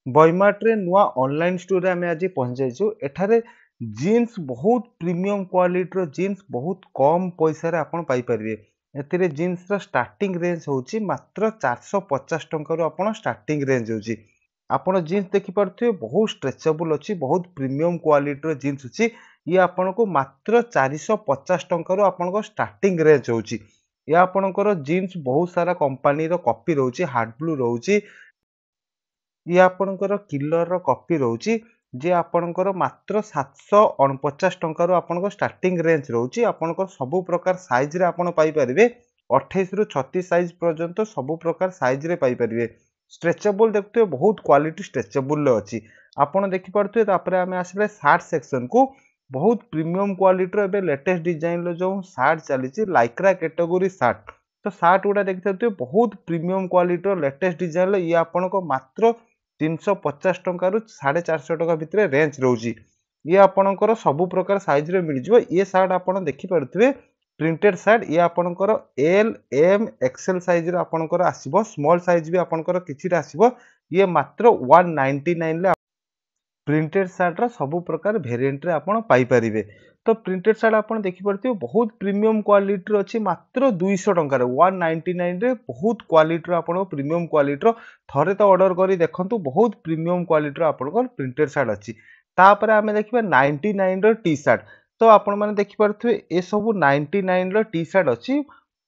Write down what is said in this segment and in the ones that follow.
बयमार्ट रे नुआ online store रे आमे आज पहुंच जाइछु। एठारे जीन्स बहुत प्रीमियम क्वालिटी रो जीन्स बहुत कम पैसा रे आपण पाई परिबे। एथिरे जीन्स रो स्टार्टिंग रेंज होची मात्र 450 टंका रो आपण स्टार्टिंग रेंज होची। आपण जीन्स देखि पारथुए बहुत स्ट्रेचेबल अछि, बहुत प्रीमियम क्वालिटी रो जीन्स अछि। ये आपण को मात्र 450 टंका रो आपण को स्टार्टिंग रेंज होची। या आपणकर जीन्स बहुत सारा कंपनी रो कॉपी रहउची, हार्ड ब्लू रहउची। ये आपणकर किलर रो कॉपी रहउची जे आपणकर मात्र 749 टंका रो आपणको स्टार्टिंग रेंज रहउची। आपणकर सब प्रकार साइज रे आपण पाई परिबे। 28 रु 36 साइज पर्यंत सब प्रकार साइज रे पाई परिबे। स्ट्रेचेबल देखते बहुत क्वालिटी स्ट्रेचेबल अछि। आपण देखि पारथुए। तापरे आमे आसले शार्ट सेक्शन को बहुत प्रीमियम क्वालिटी रो एबे लेटेस्ट डिजाइन लो जो शार्ट चलीची लाइक्रा कैटेगरी शार्ट। तो शार्ट गुडा देखते बहुत प्रीमियम क्वालिटी रो लेटेस्ट डिजाइन लो ये आपण को मात्र 350 टंका रु 450 टंका भितर रेंज रहउची। ये आपणकर सब प्रकार साइज रे मिल जिवो। ये शार्ट आपण देखि पारथुए प्रिंटेड शार्ट। ये आपणकर एल एम एक्सएल साइज रो आपणकर आसीबो। स्मॉल साइज भी आपणकर किछिटा आसीबो। ये मात्र 199 ले प्रिंटेड शार्ट रो सब प्रकार वेरिएंट रे आपण पाई परिबे। तो प्रिंटेड शार्ट आपण देखि पारथुए बहुत प्रीमियम क्वालिटी रो अछि मात्र 200 टंका रे 199 रे बहुत क्वालिटी रो आपण प्रीमियम क्वालिटी रो थरे तो ऑर्डर करी देखंतु बहुत प्रीमियम क्वालिटी रो आपण को प्रिंटेड शार्ट अछि। तापरे आमे देखिबा 99 रो टी शर्ट। तो आपण माने देखि पारथुए ए सब 99 रो टी शर्ट अछि,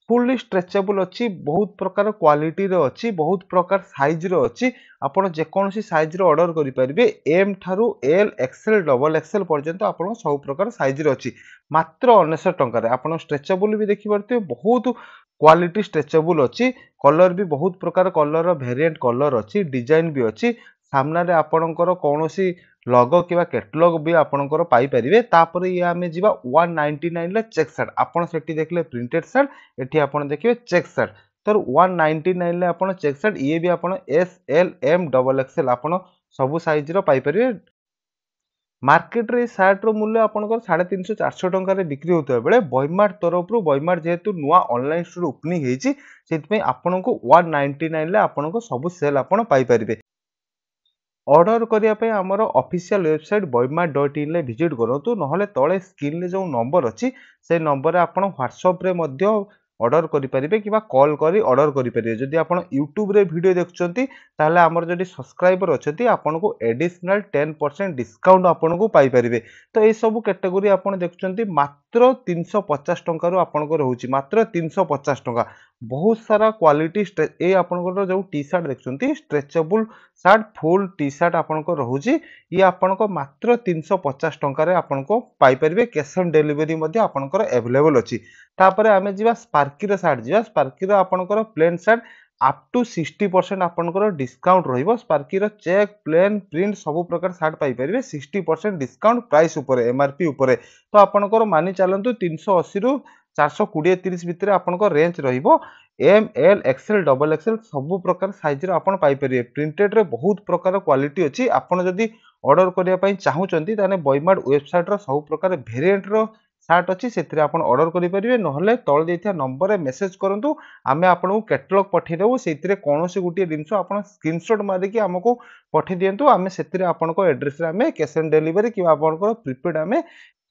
फुल्ली स्ट्रेचेबल अछि, बहुत प्रकार क्वालिटी रो अछि, बहुत प्रकार साइज रो अछि। आपण जे कोनोसी साइज रो ऑर्डर करि परिबे। एम थारु एल एक्सएल डबल एक्सएल पर्यंत आपण सब प्रकार साइज रो अछि मात्र 19 टंका रे। आपण स्ट्रेचेबल भी देखि पारथुए बहुत क्वालिटी स्ट्रेचेबल अछि। कलर भी बहुत प्रकार कलर रो वेरिएंट कलर अछि, डिजाइन भी अछि। सामना रे आपणकर कोनोसी लोगो किबा कैटलॉग भी आपणकर पाई परिबे। तापरे ये आमे जिबा 199 ले चेक शर्ट। आपण सेठी देखले प्रिंटेड शर्ट, एठी आपण देखिबे चेक शर्ट। तर 199 ले आपण चेक शर्ट ये भी आपण S L M double XL आपण सब साइज रो पाई परिबे। मार्केट रे शर्ट रो मूल्य आपणकर 350 400 टंका रे बिक्री होतबे बेले बयमार्ट तरफ रु बयमार्ट जेहेतु नुआ ऑनलाइन स्टोर ओपनिंग हेची सेति आपनको 199 ले आपनको सब सेल आपण पाई परिबे। ऑर्डर करिया पे हमर ऑफिशियल वेबसाइट boymat.in ले विजिट करंतु नहले तळे स्क्रीन ले जो नंबर अछि से नंबर रे आपण WhatsApp रे मध्य ऑर्डर करि परिबे किबा कॉल करी ऑर्डर करि परिबे। जदि आपण YouTube रे वीडियो देखुचंती ताले हमर जदि सब्सक्राइबर अछंती आपनको एडिशनल 10% डिस्काउंट आपनको पाई परिबे। तो ए सब कैटेगरी आपण देखुचंती मात्र 350 टंका रु आपनको रहउची मात्र 350 टंका। बहुत सारा क्वालिटी ए आपनको जो टी शर्ट देखुचंती stretchable shirt full T shirt आपनको रहउची। ये आपनको मात्र 350 टंका रे आपनको पाई परिबे। कैश ऑन डिलीवरी मध्ये आपनको अवेलेबल अछि। तापरे आमे जिबा स्पार्की रो शार्ट जिबा। स्पार्की रो आपनको प्लेन शार्ट अप टू 60% आपनको डिस्काउंट रहिबो। स्पार्की रो चेक प्लेन प्रिंट सब प्रकार शार्ट पाई परिबे 60% डिस्काउंट प्राइस ऊपर एमआरपी ऊपर। तो आपनको मानि चलंतु 380 रु 420 30 भितर आपनको रेंज रहिबो। M L XL double XL सब प्रकार साइज रो आपण पाई परिबे। प्रिंटेड रे बहुत प्रकार क्वालिटी अछि। आपण जदि ऑर्डर करिया पई चाहुचंती ताने बयमार्ट वेबसाइट रो सब प्रकार वेरिएंट रो शार्ट अछि सेथिरे आपण ऑर्डर करि परिबे। नहले तळ देथिया नंबर रे मेसेज करंतु आमे आपनको कैटलॉग पठै देबो। सेथिरे कोनोसी गुटिए दिनसो आपण स्क्रीनशॉट मारि कि हमको पठै दियंतु। आमे सेथिरे आपनको एड्रेस रे आमे कैश ऑन डिलीवरी कि आपनको प्रीपेड आमे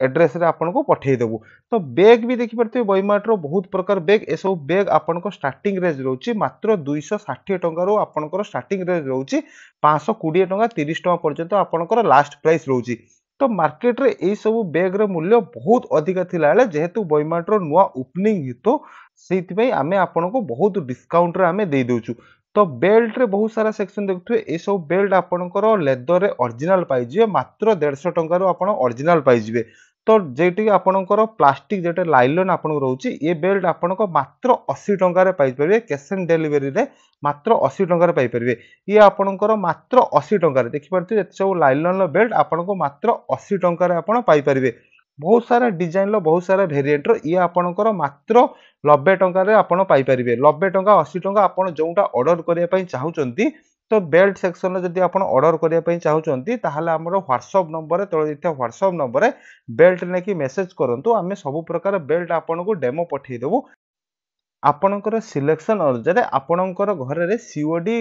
एड्रेस रे आपनको पठै देबो। तो बैग भी देखि परते बयमार्ट रो बहुत प्रकार बैग ए सब बैग आपनको स्टार्टिंग रेंज रहउची मात्र 260 टंका रो आपनको स्टार्टिंग रेंज रहउची 520 टंका 30 टंका पर्यंत आपनको लास्ट प्राइस रहउची। तो मार्केट रे ए सब बैग रो मूल्य बहुत अधिक थिला ले जेहेतु बयमार्ट रो नुआ ओपनिंग हितो सेति पई आमे आपनको बहुत डिस्काउंट रे आमे दे दोछु। तो बेल्ट रे बहुत सारा सेक्शन देखथुए ए सब बेल्ट आपनको लेदर रे ओरिजिनल पाई जिवे मात्र 150 टंका रो आपण ओरिजिनल पाई जिवे। तो जेटी आपणकर प्लास्टिक जेटे लाइलन आपन रहउची ये बेल्ट आपनको मात्र 80 टंका रे पाई परिबे। कैश ऑन डिलीवरी रे मात्र 80 टंका रे पाई परिबे। ये आपणकर मात्र 80 टंका रे देखि परथि एत सब लाइलन लो बेल्ट आपनको मात्र 80 टंका रे आपण पाई परिबे। बहुत सारा डिजाइन लो बहुत सारा वेरिएंट रो ये आपणकर मात्र 90 टंका रे आपण पाई परिबे। 90 टंका 80 टंका आपण जोंटा ऑर्डर करिया पई चाहुचंती तो बेल्ट सेक्शन रे जदि आपण ऑर्डर करिया पई चाहुचंती ताहाले हमरो WhatsApp नंबर रे तळे दिथिया WhatsApp नंबर रे बेल्ट नेकी मेसेज करंतु आमे सब प्रकार बेल्ट आपनको डेमो पठै देबो। ଆପଣଙ୍କର ସିଲେକ୍ସନ ଅନୁସାରେ ଆପଣଙ୍କର ଘରରେ ସିଓଡି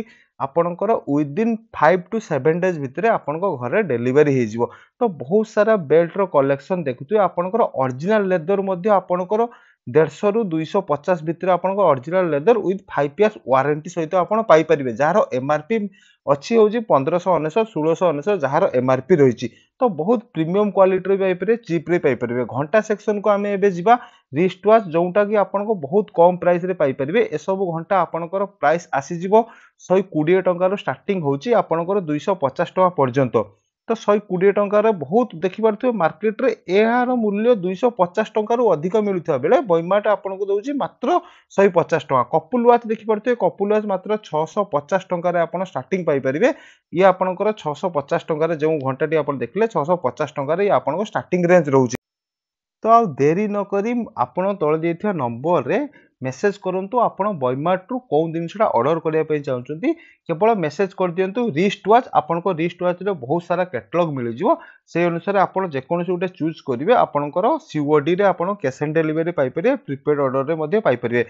ଆପଣଙ୍କର ୱିଦିନ୍ 5 to 7 days ଭିତରେ ଆପଣଙ୍କ ଘରେ ଡେଲିଭରି ହେଇଯିବ। ତ ବହୁତ ସାରା ବେଲ୍ଟର କଲେକ୍ସନ ଦେଖୁଥିବେ, ଆପଣଙ୍କର ଅରିଜିନାଲ ଲେଦର ମଧ୍ୟ ଆପଣଙ୍କର 150 ରୁ 250 ଭିତରେ ଆପଣଙ୍କ original leather with 5 years warranty ସହିତ ଆପଣ ପାଇପାରିବେ, ଯାହାର ଏମଆରପି ଅଛି ହେଉଛି 1599 1699, ଯାହାର ଏମଆରପି ରହିଛି। ତ ବହୁତ ପ୍ରିମିୟମ କ୍ୱାଲିଟିରେ ପାଇପାରିବେ, ଚିପ୍ରେ ପାଇପାରିବେ। ଘଣ୍ଟା ସେକ୍ସନକୁ ଆମେ ଏବେ ଯିବା। ରିଷ୍ଟ ୱାଚ୍ ଯୋଉଟା କି ଆପଣଙ୍କୁ ବହୁତ କମ ପ୍ରାଇସ ରେ ପାଇପାରିବେ। ଏସବୁ ଘଣ୍ଟା ଆପଣଙ୍କର ପ୍ରାଇସ ଆସିଯିବ 120 ଟଙ୍କାରୁ ଷ୍ଟାର୍ଟିଂ ହେଉଛି ଆପଣଙ୍କର 250 ଟଙ୍କା ପର୍ଯ୍ୟନ୍ତ। ତ 120 ଟଙ୍କାର ବହୁତ ଦେଖିପାରୁଥିବେ ମାର୍କେଟରେ ଏହାର ମୂଲ୍ୟ 250 ଟଙ୍କାରୁ ଅଧିକ ମିଳୁଥିବା ବେଳେ ବୈମାର୍ଟ ଆପଣଙ୍କୁ ଦଉଛି ମାତ୍ର 150 ଟଙ୍କା। କପୁଲ ୱାଚ୍ ଦେଖିପାରୁଥିବେ, କପୁଲ ୱାଚ୍ ମାତ୍ର 650 ଟଙ୍କାରେ ଆପଣ ଷ୍ଟାର୍ଟିଂ ପାଇପାରିବେ। ଇଏ ଆପଣଙ୍କର 650 ଟଙ୍କାରେ ଯେଉଁ ଘଣ୍ଟାଟି ଆପଣ ଦେଖିଲେ 650 ଟଙ୍କାରେ ଇଏ ଆପଣଙ୍କ ଷ୍ଟାର୍ଟିଂ ରେଞ୍ଜ ରହୁଛି। ତ ଆଉ ଡେରି ନକରି ଆପଣ ତଳେ ଦେଇଥିବା ନମ୍ବରରେ ମେସେଜ କରନ୍ତୁ ଆପଣ ବୈମାର୍ଟରୁ କେଉଁ ଜିନିଷଟା ଅର୍ଡର କରିବା ପାଇଁ ଚାହୁଁଛନ୍ତି। କେବଳ ମେସେଜ କରିଦିଅନ୍ତୁ ରିଷ୍ଟ ୱାଚ୍। ଆପଣଙ୍କ ରିଷ୍ଟ ୱାଚରେ ବହୁତ ସାରା କ୍ୟାଟଲଗ ମିଳିଯିବ। ସେଇ ଅନୁସାରେ ଆପଣ ଯେକୌଣସି ଗୋଟେ ଚୁଜ୍ କରିବେ, ଆପଣଙ୍କର ସିଓଡିରେ ଆପଣ କ୍ୟାସ୍ ଅନ୍ ଡେଲିଭରି ପାଇପାରିବେ, ପ୍ରିପେଡ୍ ଅର୍ଡରରେ ମଧ୍ୟ ପାଇପାରିବେ।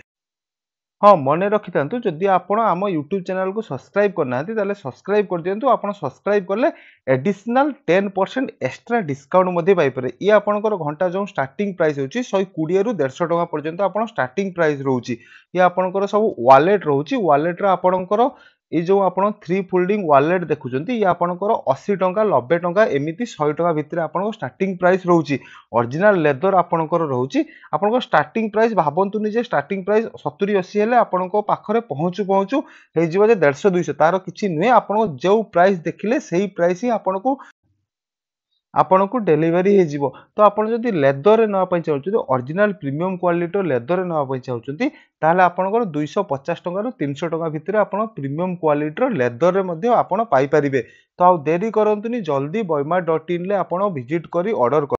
ହଁ, ମନେ ରଖିଥାନ୍ତୁ, ଯଦି ଆପଣ ଆମ ୟୁଟ୍ୟୁବ ଚ୍ୟାନେଲକୁ ସବସ୍କ୍ରାଇବ୍ କରିନାହାନ୍ତି ତାହେଲେ ସବସ୍କ୍ରାଇବ୍ କରିଦିଅନ୍ତୁ। ଆପଣ ସବସ୍କ୍ରାଇବ୍ କଲେ ଏଡିସନାଲ 10% ଏକ୍ସଟ୍ରା ଡିସକାଉଣ୍ଟ ମଧ୍ୟ ପାଇପାରିବେ। ଇଏ ଆପଣଙ୍କର ଘଣ୍ଟା ଯେଉଁ ଷ୍ଟାର୍ଟିଂ ପ୍ରାଇସ୍ ହେଉଛି 120 ରୁ 150 ଟଙ୍କା ପର୍ଯ୍ୟନ୍ତ ଆପଣ ଷ୍ଟାର୍ଟିଂ ପ୍ରାଇସ୍ ରହୁଛି। ଇଏ ଆପଣଙ୍କର ସବୁ ୱାଲେଟ୍ ରହୁଛି। ୱାଲେଟ୍ରେ ଆପଣଙ୍କର ଏଇ ଯେଉଁ ଆପଣ 3 ଫୋଲ୍ଡିଂ ୱାଲେଟ୍ ଦେଖୁଛନ୍ତି, ଇଏ ଆପଣଙ୍କର 80 ଟଙ୍କା 90 ଟଙ୍କା ଏମିତି 100 ଟଙ୍କା ଭିତରେ ଆପଣଙ୍କ ଷ୍ଟାର୍ଟିଂ ପ୍ରାଇସ୍ ରହୁଛି। ଅରିଜିନାଲ ଲେଦର ଆପଣଙ୍କର ରହୁଛି। ଆପଣଙ୍କ ଷ୍ଟାର୍ଟିଂ ପ୍ରାଇସ୍ ଭାବନ୍ତୁନି ଯେ ଷ୍ଟାର୍ଟିଂ ପ୍ରାଇସ୍ 70-80 ହେଲେ ଆପଣଙ୍କ ପାଖରେ ପହଞ୍ଚୁ ପହଞ୍ଚୁ ହେଇଯିବ ଯେ 150-200, ତାର କିଛି ନୁହେଁ। ଆପଣ ଯେଉଁ ପ୍ରାଇସ୍ ଦେଖିଲେ ସେଇ ପ୍ରାଇସ୍ ହିଁ ଆପଣଙ୍କୁ ଡେଲିଭରି ହେଇଯିବ। ତ ଆପଣ ଯଦି ଲେଦରରେ ନେବା ପାଇଁ ଚାହୁଁଛନ୍ତି, ଅରିଜିନାଲ ପ୍ରିମିୟମ କ୍ୱାଲିଟିର ଲେଦରରେ ନେବା ପାଇଁ ଚାହୁଁଛନ୍ତି, ତାହେଲେ ଆପଣଙ୍କର 250 ଟଙ୍କାରୁ 300 ଟଙ୍କା ଭିତରେ ଆପଣ ପ୍ରିମିୟମ କ୍ୱାଲିଟିର ଲେଦରରେ ମଧ୍ୟ ଆପଣ ପାଇପାରିବେ। ତ ଆଉ ଡେରି କରନ୍ତୁନି, ଜଲ୍ଦି ବୈମାର୍ଟ.in ରେ ଆପଣ ଭିଜିଟ୍ କରି ଅର୍ଡର